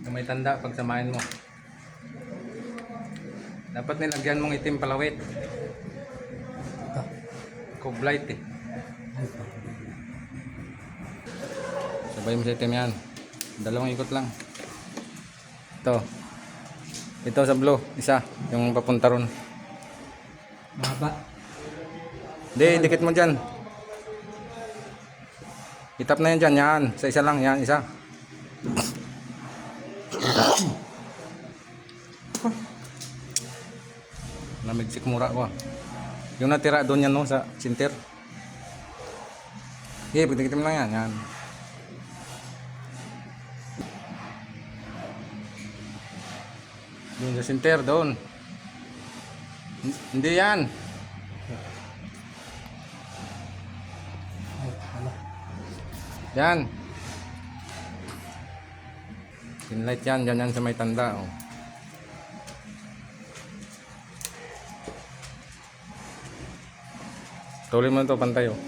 Yung may tanda, pagsamahin mo. Dapat nilagyan mong itim palawit. Kublight eh. Sabay mo sa itim yan. Dalawang ikot lang. Ito. Ito sa blue. Isa. Yung papunta ron. Mahaba. Hindi, dikit mo dyan. Itap na yan dyan. Yan. Sa isa lang. Yan. Isa. Namigsik mura ko. Yung natira doon yan no, sa sinter. Okay, pagdikit mo lang yan. Yan. Doon sa sinter, doon. Hindi yan. Yan. Pinlight yan, dyan yan sa may tanda. Oh. Tuloy mo ito, pantay. Oh.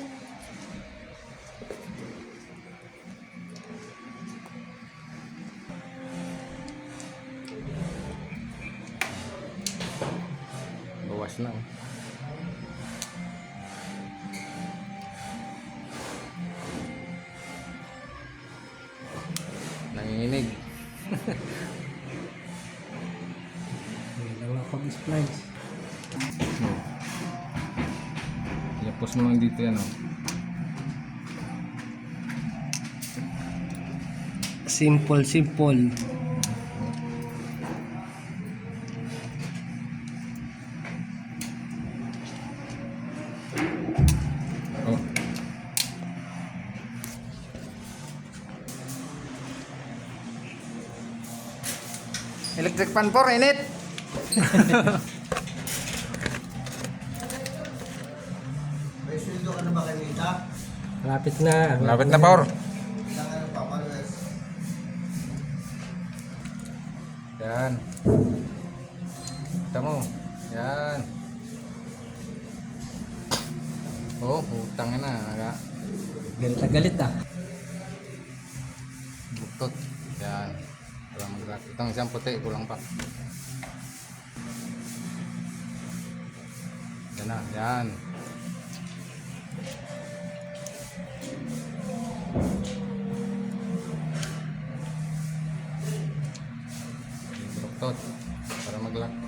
Bawas na. Oh. Nanginginig. Dalawa pag splice. Yapos mo lang dito yan. Oh. Simple. Oh. Electric fan 4, init. May sweldo ka na ba kanita? Malapit na. Malapit na, Paur. Ilang ano pa, followers? Yan. Kita mo. Yan. Oh, utang na. Galit na galit ah. Buktot. Yan. Wala mag-rat. Itong isang puti, kulang pa. Yan na. Yan. Buktot. Para mag-lock.